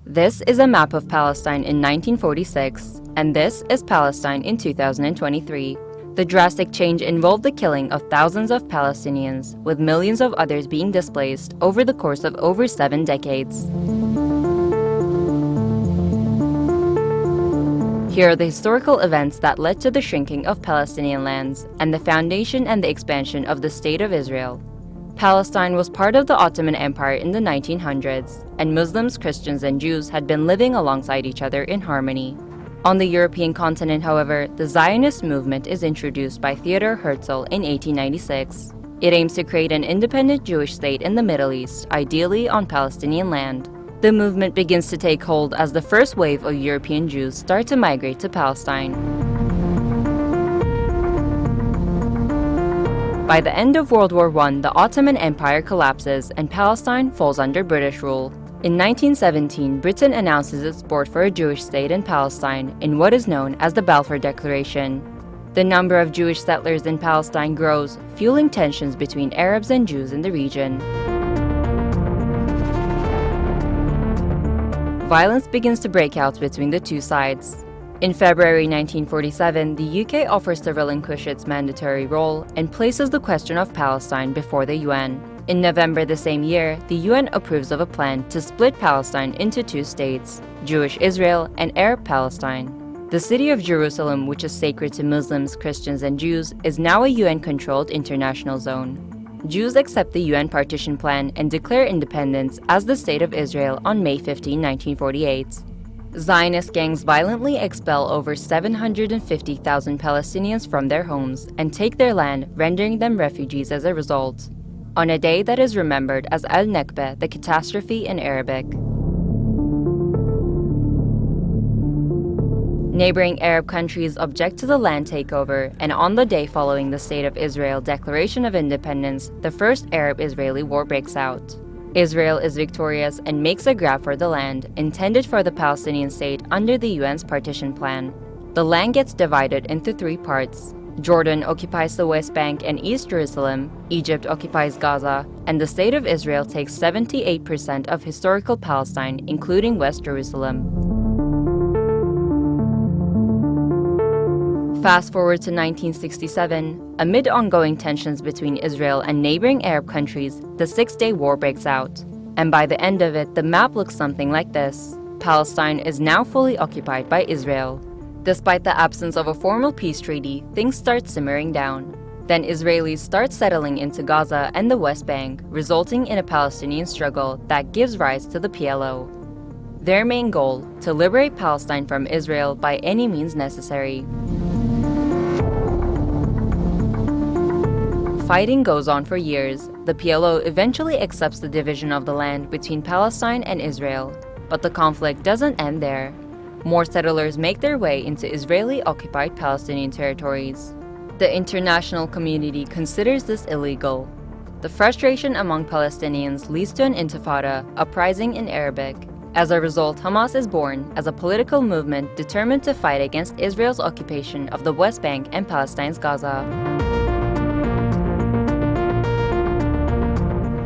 This is a map of Palestine in 1946, and this is Palestine in 2023. The drastic change involved the killing of thousands of Palestinians, with millions of others being displaced over the course of over 7 decades. Here are the historical events that led to the shrinking of Palestinian lands and the foundation and the expansion of the State of Israel. Palestine was part of the Ottoman Empire in the 1900s, and Muslims, Christians, and Jews had been living alongside each other in harmony. On the European continent, however, the Zionist movement is introduced by Theodor Herzl in 1896. It aims to create an independent Jewish state in the Middle East, ideally on Palestinian land. The movement begins to take hold as the first wave of European Jews start to migrate to Palestine. By the end of World War I, the Ottoman Empire collapses and Palestine falls under British rule. In 1917, Britain announces its support for a Jewish state in Palestine in what is known as the Balfour Declaration. The number of Jewish settlers in Palestine grows, fueling tensions between Arabs and Jews in the region. Violence begins to break out between the two sides. In February 1947, the UK offers to relinquish its mandatory role and places the question of Palestine before the UN. In November the same year, the UN approves of a plan to split Palestine into 2 states, Jewish Israel and Arab Palestine. The city of Jerusalem, which is sacred to Muslims, Christians, and Jews, is now a UN-controlled international zone. Jews accept the UN partition plan and declare independence as the State of Israel on May 15, 1948. Zionist gangs violently expel over 750,000 Palestinians from their homes and take their land, rendering them refugees as a result, on a day that is remembered as Al-Nakba, the catastrophe in Arabic. Neighboring Arab countries object to the land takeover, and on the day following the State of Israel Declaration of Independence, the first Arab-Israeli war breaks out. Israel is victorious and makes a grab for the land intended for the Palestinian state under the UN's partition plan. The land gets divided into 3 parts. Jordan occupies the West Bank and East Jerusalem, Egypt occupies Gaza, and the State of Israel takes 78% of historical Palestine, including West Jerusalem. Fast forward to 1967, amid ongoing tensions between Israel and neighboring Arab countries, the 6-day war breaks out. And by the end of it, the map looks something like this. Palestine is now fully occupied by Israel. Despite the absence of a formal peace treaty, things start simmering down. Then Israelis start settling into Gaza and the West Bank, resulting in a Palestinian struggle that gives rise to the PLO. Their main goal, to liberate Palestine from Israel by any means necessary. Fighting goes on for years. The PLO eventually accepts the division of the land between Palestine and Israel, but the conflict doesn't end there. More settlers make their way into Israeli-occupied Palestinian territories. The international community considers this illegal. The frustration among Palestinians leads to an intifada, uprising in Arabic. As a result, Hamas is born as a political movement determined to fight against Israel's occupation of the West Bank and Palestine's Gaza.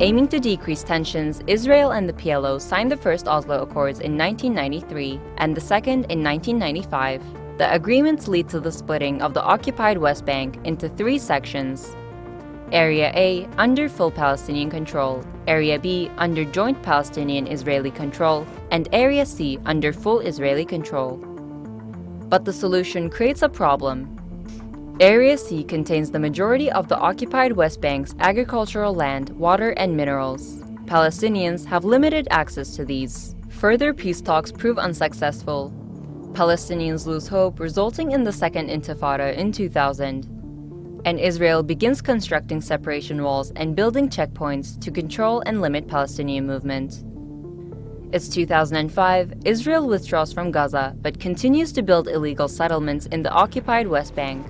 Aiming to decrease tensions, Israel and the PLO signed the first Oslo Accords in 1993 and the second in 1995. The agreements lead to the splitting of the occupied West Bank into 3 sections. Area A under full Palestinian control, Area B under joint Palestinian-Israeli control, and Area C under full Israeli control. But the solution creates a problem. Area C contains the majority of the occupied West Bank's agricultural land, water, and minerals. Palestinians have limited access to these. Further peace talks prove unsuccessful. Palestinians lose hope, resulting in the Second Intifada in 2000. And Israel begins constructing separation walls and building checkpoints to control and limit Palestinian movement. It's 2005, Israel withdraws from Gaza but continues to build illegal settlements in the occupied West Bank.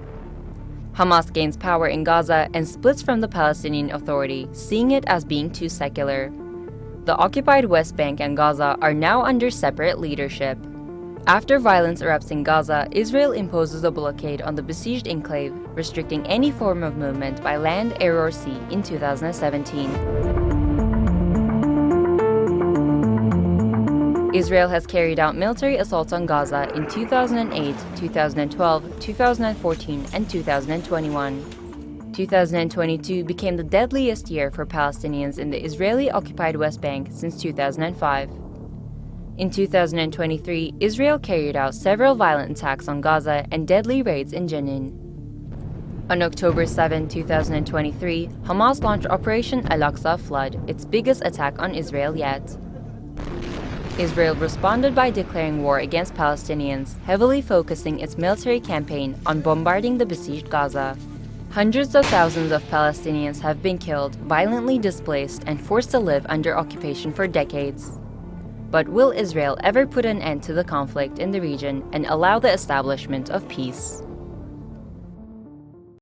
Hamas gains power in Gaza and splits from the Palestinian Authority, seeing it as being too secular. The occupied West Bank and Gaza are now under separate leadership. After violence erupts in Gaza, Israel imposes a blockade on the besieged enclave, restricting any form of movement by land, air, or sea in 2017. Israel has carried out military assaults on Gaza in 2008, 2012, 2014, and 2021. 2022 became the deadliest year for Palestinians in the Israeli-occupied West Bank since 2005. In 2023, Israel carried out several violent attacks on Gaza and deadly raids in Jenin. On October 7, 2023, Hamas launched Operation Al-Aqsa Flood, its biggest attack on Israel yet. Israel responded by declaring war against Palestinians, heavily focusing its military campaign on bombarding the besieged Gaza. Hundreds of thousands of Palestinians have been killed, violently displaced, and forced to live under occupation for decades. But will Israel ever put an end to the conflict in the region and allow the establishment of peace?